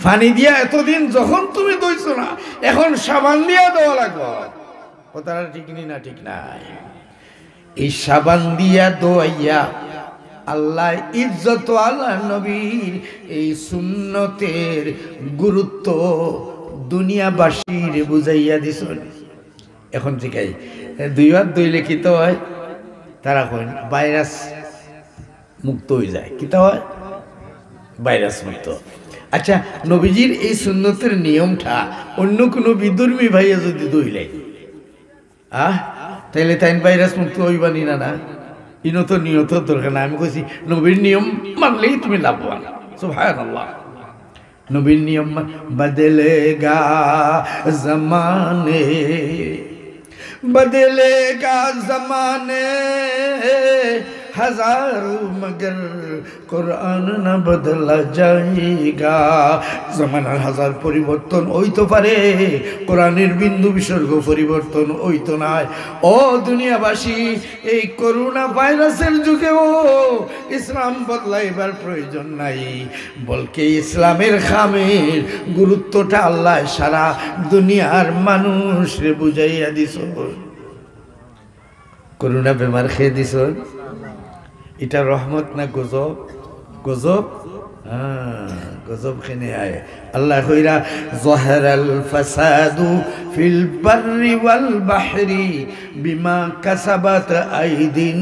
পানি দিয়া এতদিন যখন তুমি দইছো না, এখন সাবান দিয়া দেওয়া লাগবে। কথাটা ঠিক নি না? ঠিক নাই। এই সাবান দিয়া দোয়াইয়া আল্লাহ ইজ্জত আল্লাহ নবীর এই সুন্নতের গুরুত্ব দুনিয়াবাসীর বুঝাইয়া দিছেন। এখন ঠিকাই 2 হাত ধুইলে কি তো হয়? তারা কইন ভাইরাস মুক্ত হয়ে যায়। কি তো হয়? ভাইরাস মুক্ত। আচ্ছা, নবীজির এই সুন্নতের নিয়মটা অন্য কোনো বিধর্মী ভাইয়া যদি দইলে তাইলে তাই ভাইরাস মুক্ত হইবানি না? না, ইনত নিয়ত দরকার না। আমি কইছি নবীর নিয়ম মানলেই তুমি লাভবান। সুবহানাল্লাহ। নবীর নিয়ম বদলেগা জমানে, बदलेगा ज़माने हज़ारों मगर कुरान न बदला जाएगा। ज़मानार हाजार परिवर्तन हইতে পারে, কোরআনের বিন্দু বিসর্গ পরিবর্তন হইতো না। ও দুনিয়াবাসী, এই করোনা ভাইরাসের যুগেও ইসলাম বদলাইবার প্রয়োজন নাই, বলকে ইসলামের খামের গুরুত্বটা আল্লাহ সারা দুনিয়ার মানুষরে বুঝাইয়া দিছ। করোনা বেমার খেয়ে দিছ, এটা রহমত না গজব? গজব। গজব খেনে আয়। আল্লাহ কইরা যহরাল ফাসাদু ফিল বাররি ওয়াল বাহরি বিমা কাসাবাত আইদিন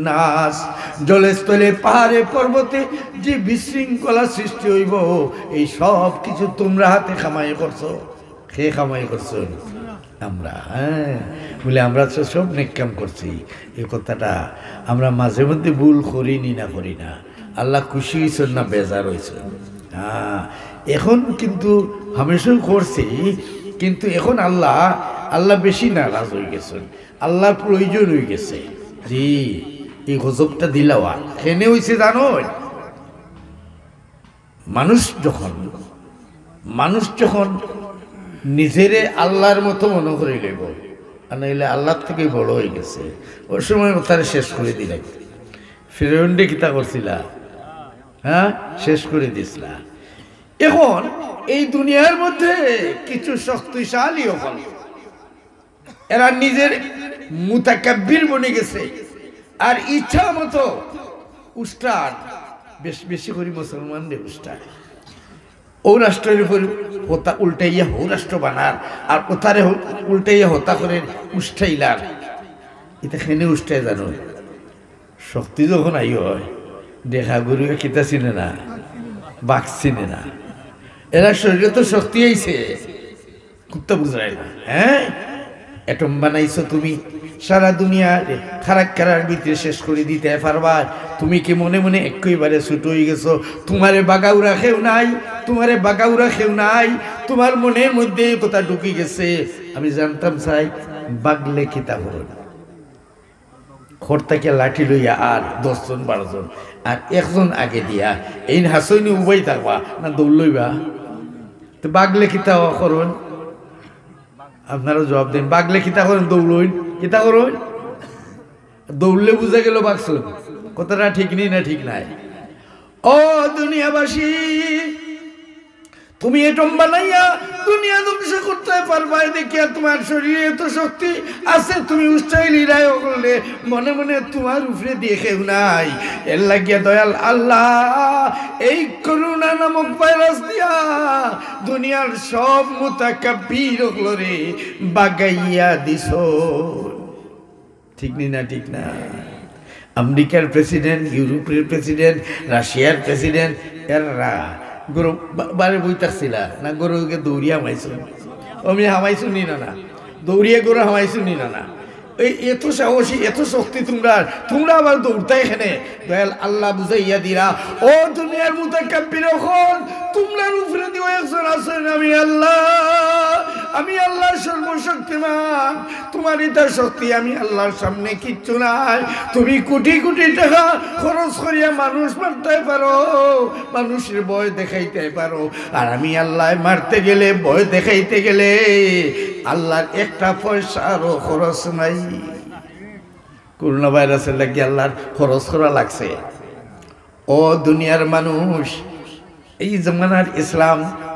নাস। জলস্থলে পাহাড়ে পর্বতে যে বিশৃঙ্খলা সৃষ্টি হইব, এই সব কিছু তোমরা হাতে কামাই করছো। খেয়ে কামাই করছো আমরা। বলে আমরা তো সব নেককাম করছি। এই কথাটা আমরা মাঝে মধ্যে ভুল করিনি না, করি না। আল্লাহ খুশি হয়েছেন না বেজার হয়েছে? এখন কিন্তু হামেশাই করছি, কিন্তু এখন আল্লাহ বেশি নারাজ হয়ে গেছেন। আল্লাহ প্রয়োজন হয়ে গেছে। জি, এই গজবটা দিলাওয়া কেনে হয়েছে জানো? মানুষ যখন নিজেরে আল্লাহর মতো মনে করে লইব, আর নইলে আল্লাহর থেকে বড় হয়ে গেছে, ওই সময় তারা শেষ করে দিলে। ফিরাউনরে কিতা করছিলা? শেষ করে দিছিলা। এখন এই দুনিয়ার মধ্যে কিছু শক্তিশালী হল, এরা নিজের মুতাকাব্বির বনে গেছে, আর ইচ্ছা মতো উস্তাদ বেশি করে মুসলমানদের উস্তাদ ও রাষ্ট্রের উপর হতা উল্টাইয়া হো রাষ্ট্র বানার, আর ওথারে উল্টাইয়া হতা করে উষ্টাইলার। এটা খেনে উষ্টাই জানো? শক্তি যখন আই হয়, দেখা গরুকে কিতা চিনে না, বাঘ চিনে না। এরা শরীরে তো শক্তি আইছে, কুত্তা বুঝায় না। এটম বানাইছো তুমি, সারা দুনিয়া খারার ভিতরে শেষ করে দিতে পারবা? তুমি কি মনে মনে একইবারে ছুট হয়ে গেছো? তোমারে বাগাউরা খেউ নাই, তোমারে বাগাউরা খেউ নাই, তোমার মনের মধ্যে কথা ঢুকি গেছে। আমি জানতাম চাই বাগলে কিতা হল, খড়টাকে লাঠি লইয়া আর 10 জন 12 জন আর একজন আগে দিয়া এই হাসইনি উবাই থাকবা না দৌড় লইবা? তো বাগলে কিতা করুন? আপনারা জবাব দেন। বাগলে কিতা করেন? দৌড়ইন। কিতা করুন? দৌড়লে বুঝা গেল বাগছুন। কথাটা ঠিক নেই না? ঠিক নাই? ও দুনিয়াবাসী, তুমি এটম বানাইয়া দুনিয়া ধ্বংস করতে পারবা? দেখি তোমার শরীরে এত শক্তি আছে, তুমি উচ্চাইলি রায় করলে মনে মনে তোমার উপরে দেখেও নাই। এর লাগিয়া দয়াল আল্লাহ এই করোনা নামক ভাইরাস দিয়া দুনিয়ার সব মুতাকাব্বির রে বাগাইয়া দিছ। ঠিক নি না? ঠিক না? আমেরিকার প্রেসিডেন্ট, ইউরোপের প্রেসিডেন্ট, রাশিয়ার প্রেসিডেন্ট, এরা গরু বারে বই থাকছিলা না? গরুকে দৌড়িয়া হামাইছো? আমি হামাইছো নি না? দৌড়িয়া গরু হামাইছো নি না? এই এত সাহসী, এত শক্তি তোমরা আবার দৌড়তে এখানে? দয়াল আল্লাহ বুঝাইয়া দিরা, ও দুনিয়ার মুতাকাব্বির হল, তোমরা উপরে দিও একজন আছেন, আমি আল্লাহ সর্বশক্তিমান। তোমার এটা শক্তি, আমি আল্লাহর সামনে কিচ্ছু নাই। তুমি কোটি কোটি টাকা খরচ করিয়া মানুষ মারতে পারো, মানুষের ভয় দেখাইতে পারো, আর আমি আল্লাহ মারতে গেলে, ভয় দেখাইতে গেলে আল্লাহর একটা পয়সারও খরচ নাই। করোনা ভাইরাসের লাগে আল্লাহর খরচ করা লাগছে। ও দুনিয়ার মানুষ, এই জামানার ইসলাম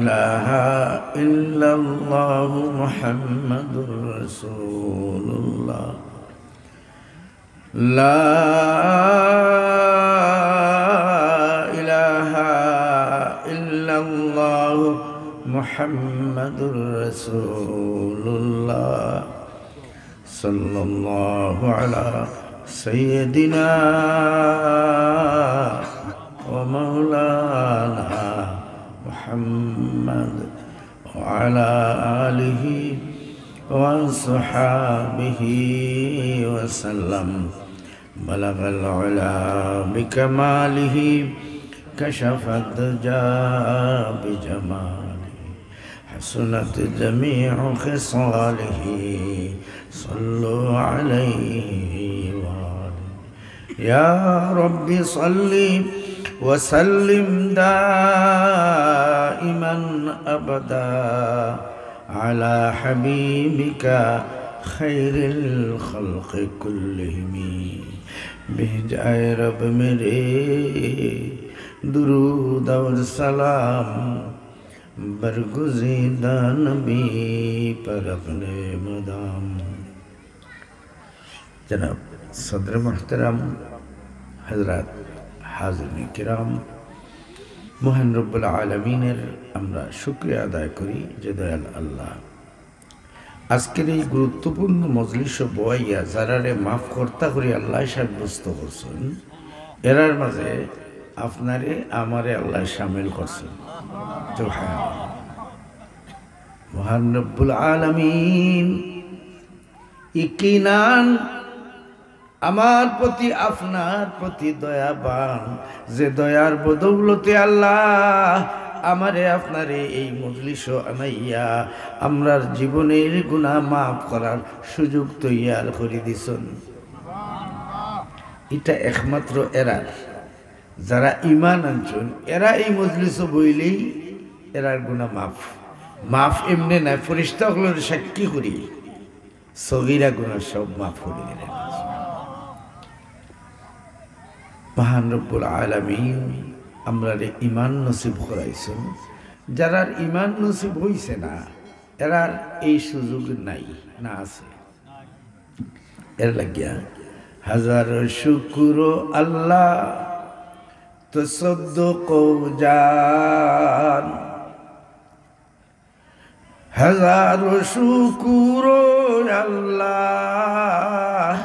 ইলাহা ইল্লাল্লাহু মুহাম্মাদুর রাসূলুল্লাহ লা ইলাহা ইল্লাল্লাহু মুহাম্মাদুর রাসূলুল্লাহ সাল্লাল্লাহু আলা সাইয়্যিদিনা ওয়া মাওলানা মুহাম্মদ ওয়া আলা আলিহি ওয়া আসহাবিহি ওয়া সাল্লাম বালাগাল উলা বিকামালিহি কাশাফাদ দুজা বিজামালিহি حسنت جميع خصاله صلوا عليه وآله يا رب صل وسلم دائما أبدا على حبيبك خير الخلق كلهم بجائے رب میرے درود اور سلام برگزیدہ نبی پر اپنے مدام جناب صدر محترم حضرات হাজিরিন কিরাম মহান রব্বুল আলামিনের আমরা শুকরিয়া আদায় করি যে দয়াল আল্লাহ আজকের এই গুরুত্বপূর্ণ মজলিস বয়াইয়া যারারে মাফ কর্তা করি আল্লাহ সাব্যস্ত করছেন এরার মাঝে আপনারে আমারে আল্লাহ শামিল করছেন মহান রব্বুল আলামিন ইকিনান আমার প্রতি আপনার প্রতি দয়াবান যে দয়ার বদৌলতে আল্লাহ আমারে আপনারে এই মজলিস আনাইয়া আমরার জীবনের গুনাহ মাফ করার সুযোগ তৈয়ার করে দিছেন এটা একমাত্র এরার যারা ঈমান আনছেন এরা এই মজলিস বইলেই এরার গুনাহ মাফ এমনি না ফেরেশতাগুলোর সাক্ষী করি সগীরা গুনাহ সব মাফ করে দিলেন মহান রব্বুল আলামিন আমরারে ঈমান নসিব করাইছেন যারার ঈমান নসিব হইছে না এরার এই সুযোগ নাই না আছে এর লাগিয়া হাজার শুকর আল্লাহ তসদ্দুক জান হাজার শুকর আল্লাহ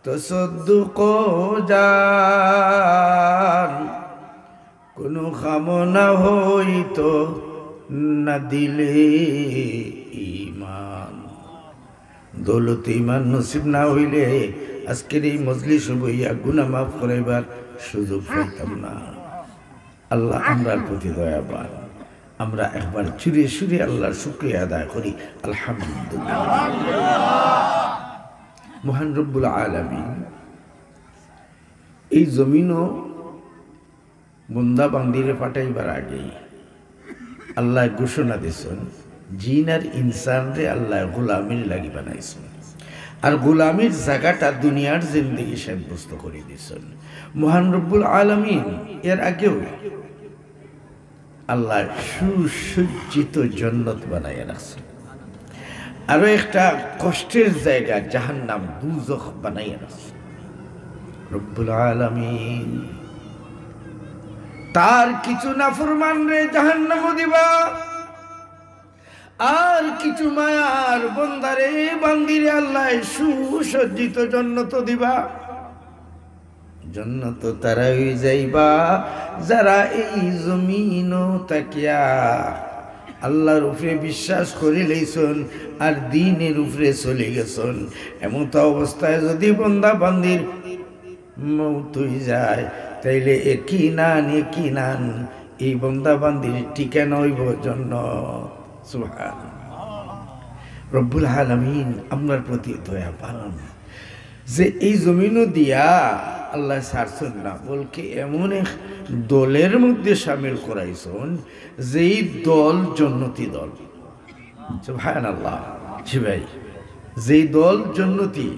তসদ্দুক জান কোনো কামনা হইতো না দিলে ঈমান দৌলত ঈমান নসিব না হইলে আজকের এই মজলিস বইয়া গুনাহ মাফ করাইবার সুযোগ পাইতাম না আল্লাহ আমরার প্রতি দয়াবান আমরা একবার চুরে সুরে আল্লাহর শুকরিয়া আদায় করি আলহামদুলিল্লাহ মহান রব্বুল আলামিন এই জমিনও বন্দা বান্দিরে পাঠাইবার আগে আল্লাহ ঘোষণা দিয়েছেন জিন আর ইনসানরে আল্লাহ গোলামির লাগি বানাইছেন আর গোলামির জায়গাটা দুনিয়ার জিন্দেগি সাব্যস্ত করে দিয়েছেন মহান রব্বুল আলামিন এর আগেও আল্লাহ সুসজ্জিত জান্নাত বানাইয়া রাখছেন আরো একটা কষ্টের জায়গা জাহান্নাম দুজখ বানাইয়া রাখছেন রব্বুল আলামিন তার কিছু নাফরমান রে জাহান্নাম দিবা আর কিছু মায়ার বন্দারে বান্দিরে আল্লাহ সুসজ্জিত জান্নাত দিবা জান্নাত তারাই যাইবা যারা এই জমিন তাকিয়া আল্লাহর উপরে বিশ্বাস করে লইছেন আর দ্বীনের উপরে চলে গেছেন এমত অবস্থায় যদি বন্দা বান্দির মৌত হয়ে যায় তাইলে একই নান এই বন্দা বান্দির ঠিকানা হইব জান্নাত সুবহানাল্লাহ রব্বুল আলামিন আমরার প্রতি দয়া পালন যে এই জমিনও দিয়া আল্লাহ ছাড়ছেন না বলকে এমন এক দলের মধ্যে সামিল করাইছেন যেই দল জান্নাতি দল সুবহানাল্লাহ জি ভাই যেই দল জান্নাতি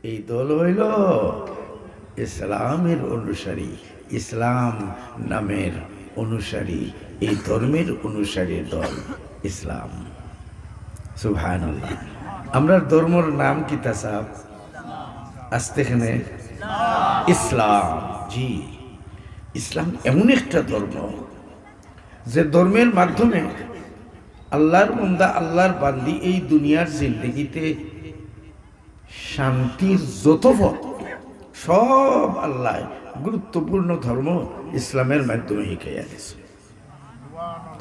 এই দল হইল ইসলামের অনুসারী ইসলাম নামের অনুসারী, এই ধর্মের অনুসারীর দল ইসলাম। সুবহানাল্লাহ। আমরা ধর্মর নাম কি তা সাহেব? আসতেখানে ইসলাম। জি, ইসলাম এমন একটা ধর্ম যে ধর্মের মাধ্যমে আল্লাহর বান্দা, আল্লাহর বান্দি এই দুনিয়ার জিন্দগিতে শান্তির যত পথ সব আল্লাহ গুরুত্বপূর্ণ ধর্ম ইসলামের মাধ্যমে শিখাইয়া দিয়েছে।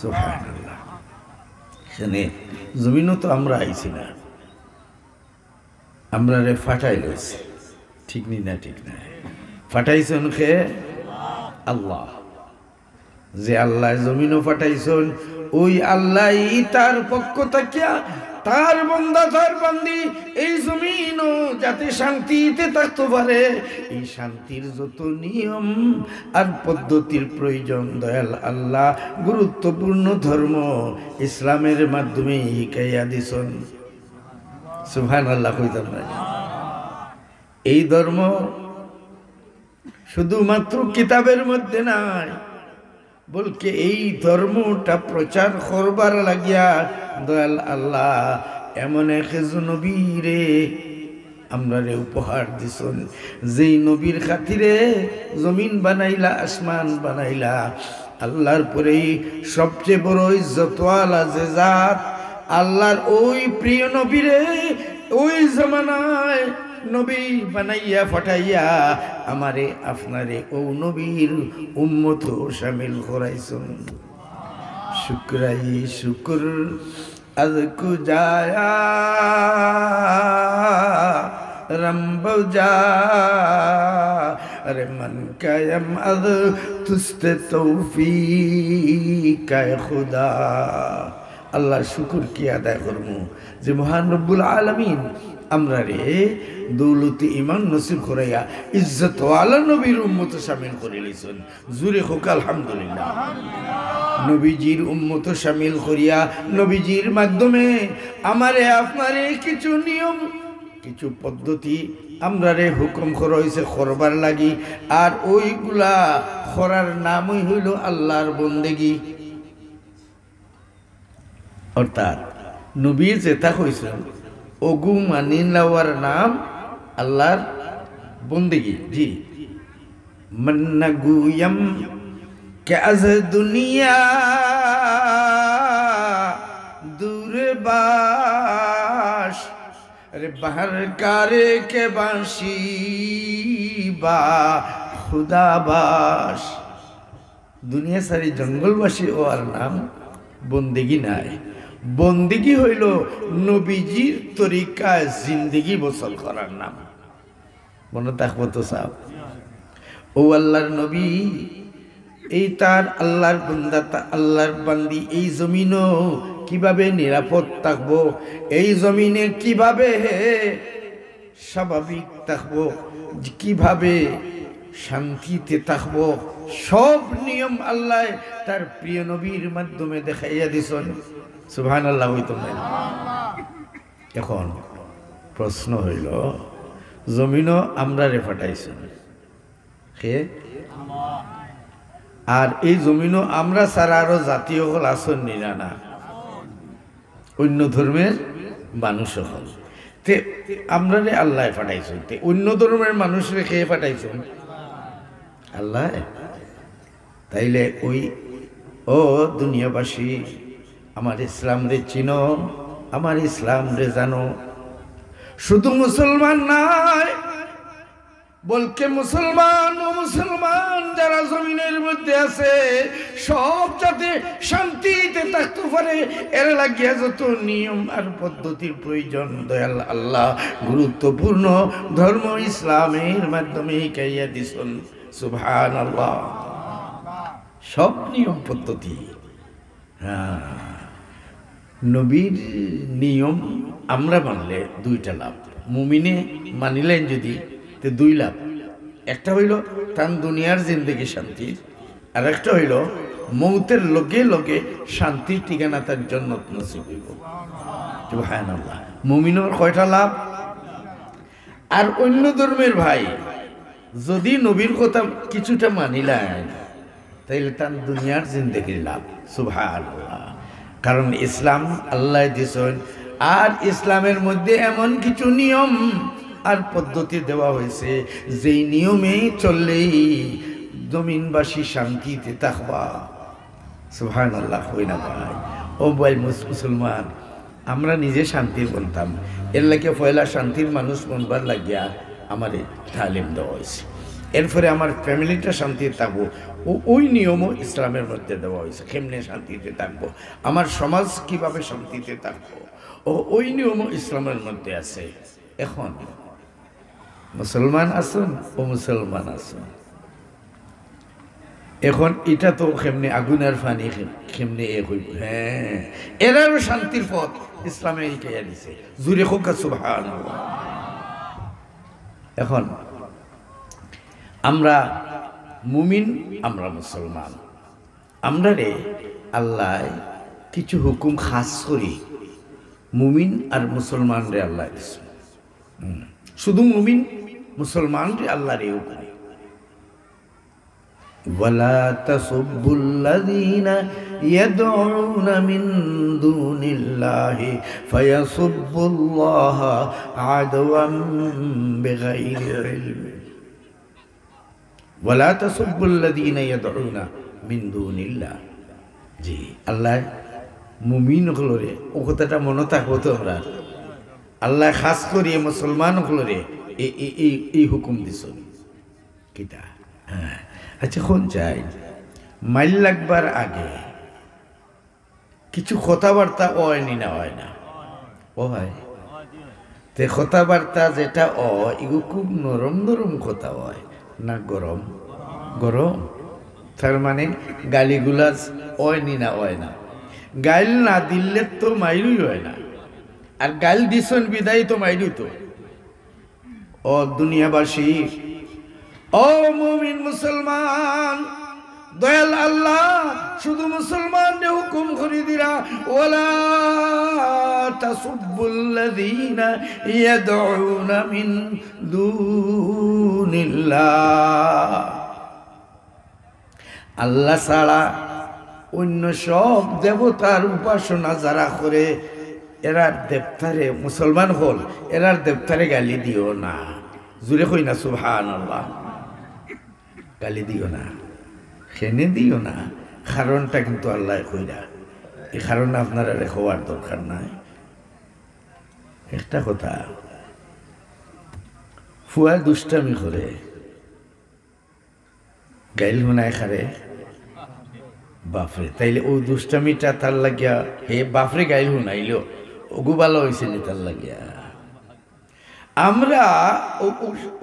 সুবহানাল্লাহ। এখানে জমিনও তো আমরা আইছি না, আমরা রে ফাটাই লইছি। ঠিক নি না? ঠিক না? ফাটাইছেন খে আল্লাহ। যে আল্লাহ জমিনও ফাটাইছেন, ওই আল্লাহ তার পক্ষ থাকিয়া তার বান্দা, তার বান্দি এই জমিনও যাতে শান্তিতে থাকতে পারে, এই শান্তির যত নিয়ম আর পদ্ধতির প্রয়োজন দয়াল আল্লাহ গুরুত্বপূর্ণ ধর্ম ইসলামের মাধ্যমে শিখাইয়া দিছেন। সুবহানাল্লাহ কইতাম না? এই ধর্ম শুধুমাত্র কিতাবের মধ্যে নাই, বলকে এই ধর্মটা প্রচার করবার লাগিয়া দয়াল আল্লাহ এমন এক নবীরে আমরা রে উপহার দিছেন, যেই নবীর খাতিরে জমিন বানাইলা, আসমান বানাইলা। আল্লাহর পরেই সবচেয়ে বড় ইজ্জতওয়ালা যে জাত, আল্লাহর ওই প্রিয় নবীরে ওই জামানায় নবী বানাইয়া ফাটাইয়া আমারে আপনারে ও নবীর উম্মত শামিল করাইছেন। শুকরাই শুকর আজ কুজায়া রম্ব যা अरे मन कायम अद तुस्ते तौफीक खुदा। আল্লাহ শুকুর কি আদায় করবো যে মহান রব্বুল আলামিন আমরা রে দৌলতি ইমান নসিব করাইয়া ইজ্জত ওয়ালা নবীর উম্মত শামিল করে লইছেন। জুরে হোক আলহামদুলিল্লাহ। নবীজির উম্মত শামিল করিয়া নবীজির মাধ্যমে আমারে আপনারে কিছু নিয়ম, কিছু পদ্ধতি আমরা রে হুকুম করা হয়েছে করবার লাগি, আর ওইগুলা করার নামই হইল আল্লাহর বন্দেগি। অর্থাৎ নবী যেটা কইছেন ওগু মানি নেওয়ার নাম আল্লাহর বন্দেগি। জি, মন্না গুয়ম কে আজ দুনিয়া দূরে বাস, अरे बाहर कारे के बांशी बा खुदा बास। दुनिया सारी जंगलबासी ओर नाम बंदेगी नाय, बंदेगी हইল নবীজির তরিকায় জিন্দেগি বসল করার নাম। মনে থাকবো তো সাহেব? ও আল্লাহর নবী, এই তার আল্লাহর বান্দা, আল্লাহর বান্দি এই জমিনও কিভাবে নিরাপদ থাকবো, এই জমিনে কিভাবে স্বাভাবিক থাকবো, কিভাবে শান্তিতে থাকবো, সব নিয়ম আল্লাহ তার প্রিয় নবীর মাধ্যমে দেখাইয়া দিছেন। সুবহানাল্লাহ হইতো না? এখন প্রশ্ন হইল, জমিনও আমরা রে ফাটাইছেন কে? আর এই জমিনও আমরা ছাড়া আরো জাতীয় হল আসন নিরা না, অন্য ধর্মের মানুষ হল। তে আমরা রে আল্লাহ ফাটাইছেন, তে অন্য ধর্মের মানুষরে খেয়ে ফাটাইছেন আল্লাহ। তাইলে ওই ও দুনিয়াবাসী, আমার ইসলাম রে চিনো, আমার ইসলাম রে জানো। শুধু মুসলমান নাই, বলকে মুসলমান ও মুসলমান যারা জমিনের মধ্যে আছে সব যাতে শান্তিতে থাকতে পারে, এর লাগিয়া যত নিয়ম আর পদ্ধতির প্রয়োজন দয়াল আল্লাহ গুরুত্বপূর্ণ ধর্ম ইসলামের মাধ্যমে শিখাইয়া দিছেন। সুবহানাল্লাহ। সব নিয়ম পদ্ধতি, হ্যাঁ, নবীর নিয়ম আমরা মানলে দুইটা লাভ। মুমিনে মানিলেন যদি তে দুই লাভ। একটা হইল তার দুনিয়ার জিন্দেগি শান্তি, আর একটা হইল মৌতের লগে লগে শান্তির ঠিকানা তার জান্নাত নসিব হইব। সুবহানাল্লাহ। মুমিনের কয়টা লাভ? আর অন্য ধর্মের ভাই যদি নবীর কথা কিছুটা মানিলেন, তাইলে তার দুনিয়ার জিন্দেগির লাভ। সুবহানাল্লাহ। কারণ ইসলাম আল্লাহ দিয়েছেন, আর ইসলামের মধ্যে এমন কিছু নিয়ম আর পদ্ধতি দেওয়া হয়েছে যেই নিয়মে চললেই জমিনবাসী শান্তিতে থাকবা। সুবহানাল্লাহ। হই না ভাই? ও ভাই মুসলমান, আমরা নিজে শান্তির বলতাম, এর লাগে পয়লা শান্তির মানুষ বনবার লাগিয়া আমার তালিম দেওয়া হয়েছে। এরপরে আমার ফ্যামিলিটা শান্তিতে থাকবো, ওই নিয়মও ইসলামের মধ্যে দেওয়া হয়েছে। কেমনে শান্তিতে থাকবো, আমার সমাজ কিভাবে শান্তিতে থাকবো, ওই নিয়মও ইসলামের মধ্যে আছে। এখন মুসলমান আসুন ও মুসলমান আসুন, এখন এটা তো কেমনি আগুনের ফানি কেমনি এ হইব। হ্যাঁ, এরারও শান্তির পথ ইসলামে শিখাইয়া দিছে। জুড়ে হোক সুবহানাল্লাহ। এখন আমরা মুমিন, আমরা মুসলমান, আমরা রে আল্লাহ কিছু হুকুম খাস করি মুমিন আর মুসলমান রে আল্লাহ দিছে। শুধু মুমিন মুসলমান রে আল্লাহ রে হুকুম, ওয়ালা তাসুব্বুল্লাযীনা ইয়াদউনা মিন দুনিল্লাহি ফায়াসুব্বুল্লাহা আদওয়াম বিগাইরি ইলম। ওয়ালা তাসুব্বুল্লাযীনা ইয়াদউনা মিন দুনিল্লাহ। জি, আল্লাহ মুমিন হলরে ও কথাটা মনে থাকবো তো। আমরা আল্লাহ খাস করিয়ে মুসলমান হলরে এই হুকুম দিছ কিতা। হ্যাঁ, আচ্ছা কোন চাই মাইল লাগবার আগে কিছু কথাবার্তা হয়নি না হয় না? ও হয় তে কথাবার্তা যেটা এগুলো খুব নরম নরম কথা হয় না গরম গরম? তার মানে গালিগুলাজ হয়নি না হয় না? গাইল না দিলে তো মাইরুই হয় না, আর গাইল দিছন বিদায় তো মাইরু তো। ও দুনিয়াবাসী, ও মুমিন মুসলমান, দয়াল আল্লাহ শুধু মুসলমানকে হুকুম করে দিরা, ওয়ালা তাসুব্বুল্লাযীনা ইয়াদউনা মিন দুনিল্লাহ। আল্লাহ ছাড়া অন্য সব দেবতার উপাসনা যারা করে এরার দেবতারে, মুসলমান হল এরার দেবতারে গালি দিও না। জুড়ে কই না সুবহানাল্লাহ। গালি দিও না, খেনে দিও না। কারণটা কিন্তু আল্লাহ কইরা, এই কারণে আপনারা হওয়ার দরকার নাই। একটা কথা, ফুয়া দুষ্টামি করে গাইল হুনায় খারে বাপরে, তাইলে ও দুষ্টামিটা তার লাগিয়া হে বাপরে গাইল হুনাইল ওগু ভালো হয়েছে নি তার লাগিয়া। আমরা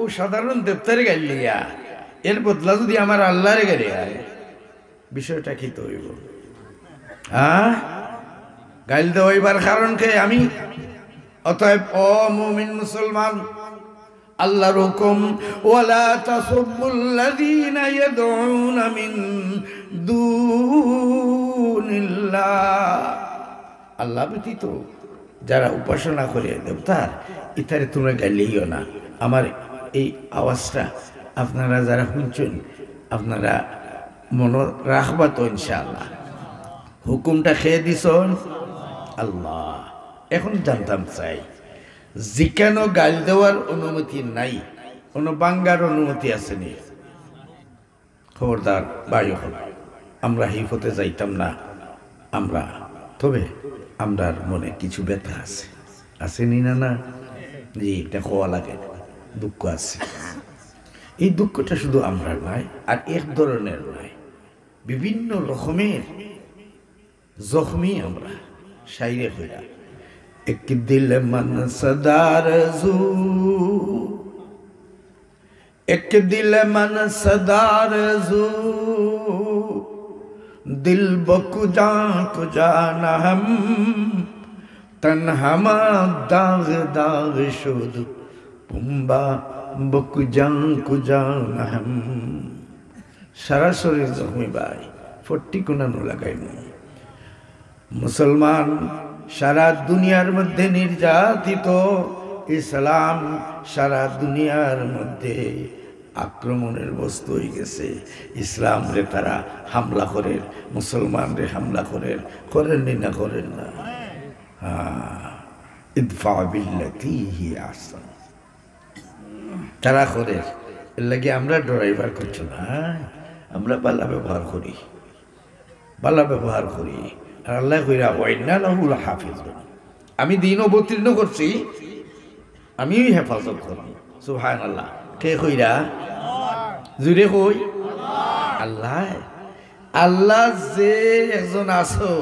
ও সাধারণ দেবতারে গাইল লিয়া এর বদলা যদি আমার আল্লাহরে গালি হয়, বিষয়টা কি তো হইব? হ্যাঁ, গাইল দেওয়াইবার কারণ কে আমি? অতএব ও মুমিন মুসলমান, আল্লাহর হুকুম ওয়ালা তাসুব্বুল্লাযীনা ইয়াদউনা মিন দুনিল্লাহ। আল্লাহ ব্যতীত যারা উপাসনা করে দেবতার, ইতারে তোমরা গাইলেইও না। আমার এই আওয়াজটা আপনারা যারা শুনছেন আপনারা মনে রাখবা তো ইনশাআল্লাহ। হুকুমটা খেয়ে দিছন আল্লাহ। এখন জানতাম চাই, যেখানে গাল দেওয়ার অনুমতি নাই, কোনো বাঙ্গার অনুমতি আসেনি? খবরদার ভাই হল, আমরা হিফতে যাইতাম না। আমরা তবে আমরার মনে কিছু ব্যথা আছে, আসেনি না? না জি, এটা খোয়া লাগে, দুঃখ আছে। এই দুঃখটা শুধু আমরা নয়, আর এক ধরনের নয়, বিভিন্ন রকমের জখমি আমরা। শাইরে হইরা এক দিল মন সদার জু, এক দিল মন সদার জু, দিল বকুজা কুজা না হম, তনহমা দাগ দাগ শুধু পুম্বা বকুজা কুজা না হম। সারা শরীর জখমি ভাই, ফট্টি কোনানো লাগাই মুসলমান সারা দুনিয়ার মধ্যে নির্যাতিত, ইসলাম সারা দুনিয়ার মধ্যে আক্রমণের বস্তু হয়ে গেছে। ইসলাম রে তারা হামলা করেন, মুসলমান রে হামলা করেননি না করেন না? ইদফা বিল্লাতি হিয়া আহসান, তারা করে। এর লাগে আমরা ড্রাইভার করছি না, আমরা বালা ব্যবহার করি, বালা ব্যবহার করি। আর আল্লাহ কইরা ওয়াইন্না লাহুল হাফিজুন, আমি দিন অবতীর্ণ করছি, আমি হেফাজত করব। সুবহানাল্লাহ। কে কইরা? জুড়ে কই আল্লাহ। আল্লাহ যে একজন আসল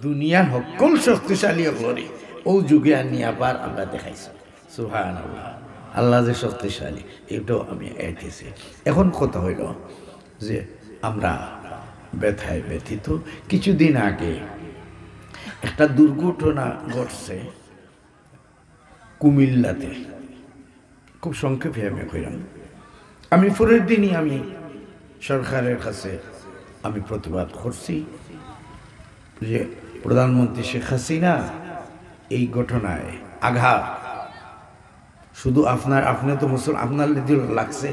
দুনিয়ার সকল শক্তিশালী হলরে ও যুগে আনি আবার আমরা দেখাইছি। সুবহানাল্লাহ। আল্লাহ যে শক্তিশালী এটাও আমি আইতেছি। এখন কথা হইল যে আমরা ব্যথায় ব্যথিত। কিছুদিন আগে একটা দুর্ঘটনা ঘটছে কুমিল্লাতে, খুব সংক্ষেপে আমি কইলাম। আমি পরের দিনই আমি সরকারের কাছে আমি প্রতিবাদ করছি যে প্রধানমন্ত্রী শেখ হাসিনা এই ঘটনায় আঘাত শুধু আপনি তো মুসলমান, আপনার লাগছে,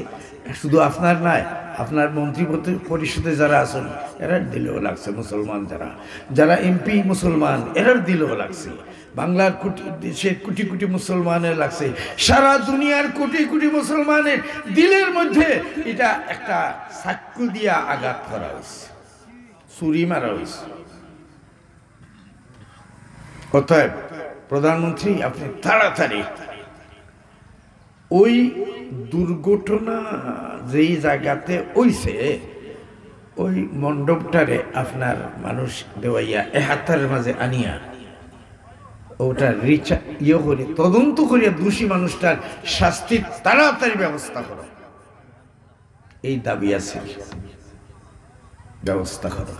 শুধু আপনার নাই, আপনার মন্ত্রী পরিষদে যারা আছেন এরার দিলেও লাগছে, মুসলমান যারা এমপি মুসলমান এরার দিলেও লাগছে, বাংলার দেশের কোটি কোটি মুসলমানের লাগছে, সারা দুনিয়ার কোটি কোটি মুসলমানের দিলের মধ্যে এটা একটা সাক্ষ্য দিয়া আঘাত করা হয়েছে, ছুরি মারা হয়েছে। অতএব প্রধানমন্ত্রী আপনি তাড়াতাড়ি ওই দুর্ঘটনা যেই জায়গাতে হইছে ওই মণ্ডপটারে আপনার মানুষ দেওয়াইয়া এহাতার মাঝে আনিয়া ওটা করে তদন্ত করিয়া দোষী মানুষটার শাস্তির তাড়াতাড়ি ব্যবস্থা করো, এই দাবি আছে, ব্যবস্থা করো।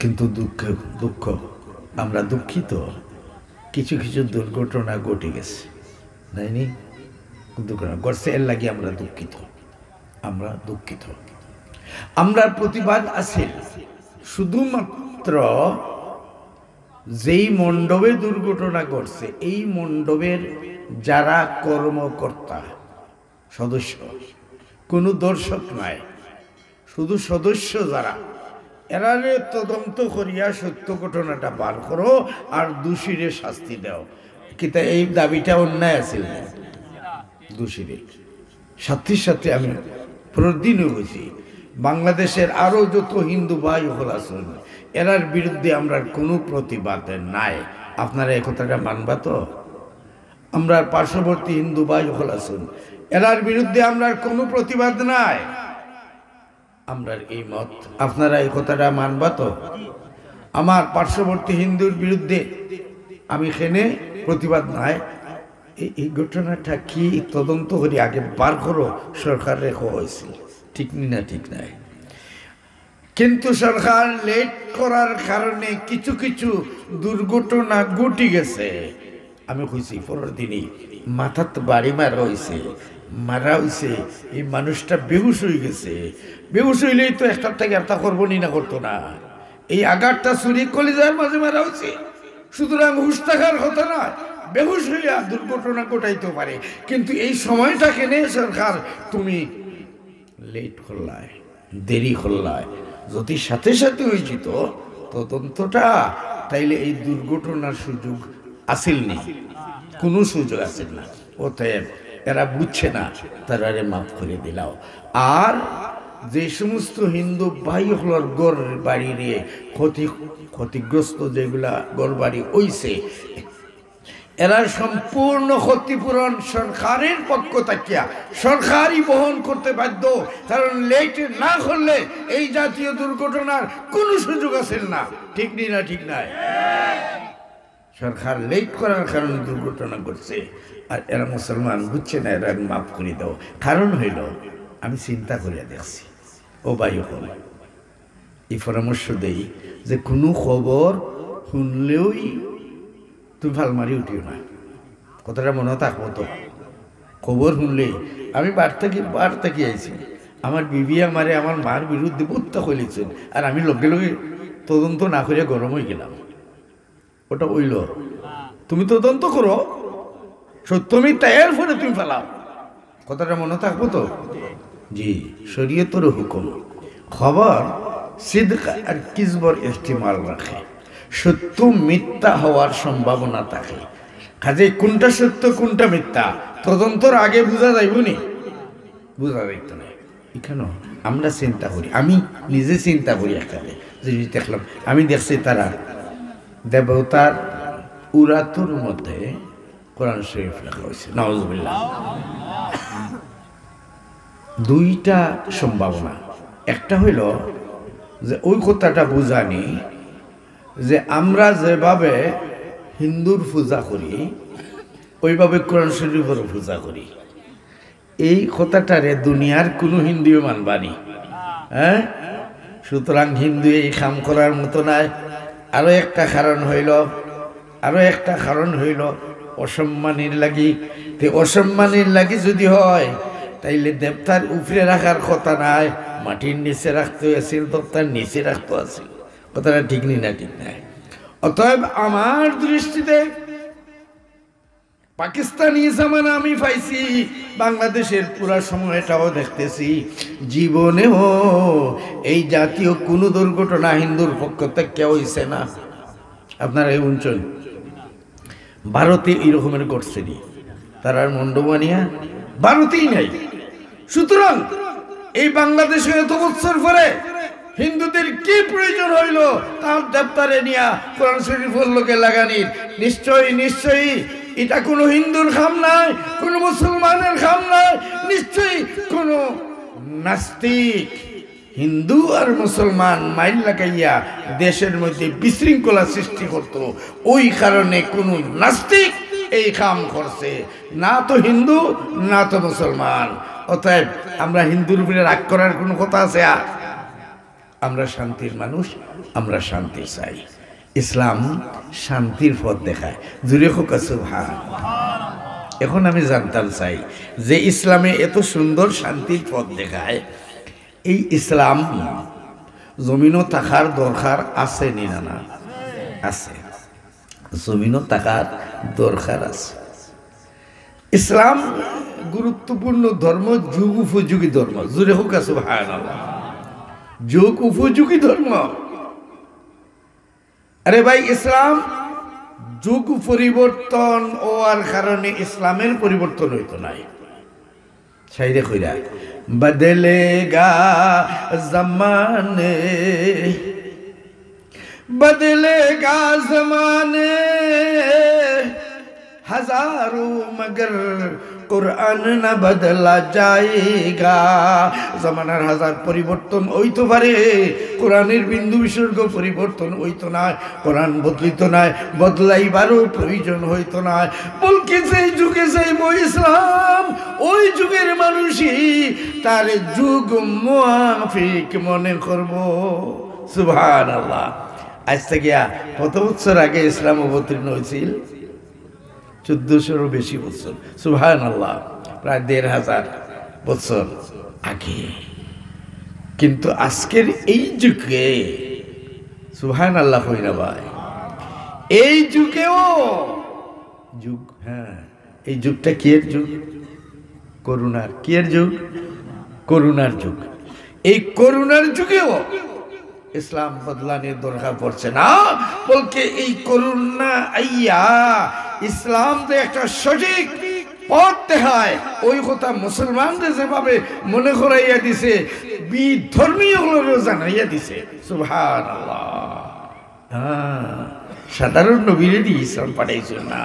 কিন্তু দুঃখ আমরা দুঃখিত, কিছু কিছু দুর্ঘটনা ঘটে গেছে, নাইনি দুর্ঘটনা ঘটছে, এর লাগে আমরা দুঃখিত, আমরা দুঃখিত। আমরা প্রতিবাদ আছে শুধুমাত্র যেই মণ্ডপে দুর্ঘটনা ঘটছে এই মণ্ডপের যারা কর্মকর্তা সদস্য, কোনো দর্শক নাই, শুধু সদস্য যারা, এরারে তদন্ত করিয়া সত্য ঘটনাটা বার করো আর দোষীরে শাস্তি দাও। কিন্তু এই দাবিটা অন্যায় আছে না, দোষীরে সাথে সাথে আমি প্রতিদিনও বলছি বাংলাদেশের আরো যত হিন্দু ভাই হল আছেন এরার বিরুদ্ধে আমরা কোনো প্রতিবাদ নাই। আপনারা এই কথাটা মানবা তো? আমরা পার্শ্ববর্তী হিন্দু ভাই হল আছেন এরার বিরুদ্ধে আমরা কোনো প্রতিবাদ নাই, আমরা এই মত, আপনারা এই কথাটা মানবা তো? আমার পার্শ্ববর্তী হিন্দুর বিরুদ্ধে আমি এখানে প্রতিবাদ নাই, এই ঘটনাটা কি তদন্ত করি আগে বার করো, সরকার রেখো হয়েছিল, ঠিক না? ঠিক নাই। কিন্তু সরকার লেট করার কারণে কিছু কিছু দুর্ঘটনা ঘটে গেছে। আমি কইছি পরের দিনই মাথাত বাড়ি মারা হয়েছে, এই মানুষটা বেহুশ হয়ে গেছে। বেহুশ হইলেই তো একটার থেকে একটা করবো না, করতো না। এই আঘাতটা ছুরি কলিজার মাঝে মারা হয়েছে, সুতরাং হুশ থাকার কথা নয়, বেহুশ হইয়া দুর্ঘটনা ঘটাইতে পারে। কিন্তু এই সময়টা কেনে সরকার তুমি লেট করলায়, দেরি করলায়, যদি সাথে সাথে হয়েছিল তদন্তটা তাইলে এই দুর্ঘটনার সুযোগ আসিল নি, কোনো সুযোগ আসিল না। অতএব এরা বুঝছে না, তারা মাফ করে দিলাও। আর যে সমস্ত হিন্দু ভাই হলোর গড় বাড়ি রে ক্ষতিগ্রস্ত যেগুলা গড় বাড়ি হইছে এরা সম্পূর্ণ ক্ষতিপূরণ সরকারের পক্ষ থাকিয়া সরকারই বহন করতে বাধ্য, কারণ লেট না করলে এই জাতীয় দুর্ঘটনার কোনো সুযোগ আসেন না। ঠিক না? ঠিক নাই? সরকার লেট করার কারণে দুর্ঘটনা ঘটছে, আর এরা মুসলমান বুঝছে না, এরা মাফ করে দাও। কারণ হইল আমি চিন্তা করিয়া দেখছি, ও ভাই হল এই পরামর্শ দেই যে কোনো খবর শুনলেই তুমি ভাল মারি উঠিও না, কথাটা মনে থাকবো তো। খবর শুনলেই আমি বার থেকে আইছি, আমার বিবি আমারে আমার মার বিরুদ্ধে বুত্তা কইলেছেন, আর আমি লগে লগে তদন্ত না করে গরম হয়ে গেলাম। ওটা হইল, তুমি তদন্ত করো, সত্য মিথ্যা এর ফলে তুমি ফেলাও, কথাটা মনে থাকবো তো? জি, শরীয়তের হুকুম খবর সিদক আর কিজবর ইহতিমাল রাখে, সত্য মিথ্যা হওয়ার সম্ভাবনা থাকে। কাজে কোনটা সত্য কোনটা মিথ্যা তদন্তর আগে বোঝা যাইব নি? বোঝা যাইত না। এখানে আমরা চিন্তা করি, আমি নিজে চিন্তা করি এখানে যে দেখলাম, আমি দেখছি তারা দেবতার উরাতুর মধ্যে কোরআন শরীফ লেখা হয়েছে, নাউজুবিল্লাহ। দুইটা সম্ভাবনা, একটা হইল যে ওই কথাটা বুঝানি যে আমরা যেভাবে হিন্দুর পূজা করি ওইভাবে কোরআন শরীফের পূজা করি। এই কথাটারে দুনিয়ার কোনো হিন্দুও মানবানি। হ্যাঁ, সুতরাং হিন্দু এই কাম করার মতো নাই। আরো একটা কারণ হইল অসম্মানের লাগি। অসম্মানের লাগি যদি হয় তাইলে দেবতার উপরে রাখার কথা নাই, মাটির নিচে রাখতে আসিল, দেবতার নিচে রাখতে আসিল। কথাটা ঠিক নি না? ঠিক নাই। অতএব আমার দৃষ্টিতে পাকিস্তানি জামানা আমি পাইছি, বাংলাদেশের পুরা সময়টাও দেখতেছি, জীবনেও এই জাতীয় কোনো দুর্ঘটনা হিন্দুর পক্ষ থেকে কেউ হইছে না। আপনারা এই অঞ্চল ভারতে এইরকমের ঘটছেনি, তারা মন্ডবানিয়া ভারতেই নাই। সুতরাং এই বাংলাদেশে এত বছর পরে হিন্দুদের কি প্রয়োজন হইল তার দেবতারে নিয়া কোরআন শরীফের লোকে লাগানির? নিশ্চয়ই এটা কোনো হিন্দুর খাম নাই, কোনো মুসলমানের খাম নাই, নিশ্চয়ই কোনো নাস্তিক হিন্দু আর মুসলমান মাইল লাগাইয়া দেশের মধ্যে বিশৃঙ্খলা সৃষ্টি করত। ওই কারণে কোনো নাস্তিক এই কাম করছে, না তো হিন্দু না তো মুসলমান। অতএব আমরা হিন্দুর উপরে রাগ করার কোনো কথা আছে? আর আমরা শান্তির মানুষ, আমরা শান্তি চাই। ইসলাম শান্তির পথ দেখায়, জুড়ে হোক সুবহান। এখন আমি জানতাম চাই যে ইসলামে এত সুন্দর শান্তির পথ দেখায়, এই ইসলাম জমিনও থাকার দরকার আছে নি না? আছে, জমিনও থাকার দরকার আছে। ইসলাম গুরুত্বপূর্ণ ধর্ম, যুগ উপযোগী ধর্ম, জুড়ে হোক সুবহানাল্লাহ। যুগ উপযোগী ধর্ম। আরে ভাই, ইসলাম যুগ পরিবর্তন হওয়ার কারণে ইসলামের পরিবর্তন হইতো নাই। সাইরে কইরা বদলেগা জমানে हजारों मगर कुरान न बदला जाएगा। जमानार हजार परिवर्तन हইতে পারে, কোরআনের বিন্দু বিসর্গ পরিবর্তন হইতো না, কোরআন বদলিত না, বদলাইবারও প্রয়োজন হইতো না। বলকে সেই যুগে যাইব ইসলাম, ওই যুগের মানুষই তার যুগ মুআফিক মনে করব। সুবহানাল্লাহ। আজ থেকে কত বছর আগে ইসলাম অবতীর্ণ হয়েছিল? 1400-এরও বেশি বছর। সুবহানাল্লাহ, প্রায় 1500 বছর আগে। কিন্তু আজকের এই যুগে, সুবহানাল্লাহ কই না ভাই, এই যুগেও যুগ, হ্যাঁ, এই যুগটা কি এর যুগ? করুণার। কি এর যুগ? করুণার যুগ। এই করুণার যুগেও ইসলাম বদলানোর দরকার পড়ছে না। বলকে এই করুণা আইয়া ইসলাম যে একটা সঠিক পথ দেখায়, ওই কথা মুসলমানদের যেভাবে মনে করাইয়া দিছে, বিধর্মীয়গুলোরও জানাইয়া দিছে। সুবহানাল্লাহ। হ্যাঁ, সাধারণ নবীরে দিয়ে ইসলাম পাঠাইছ না,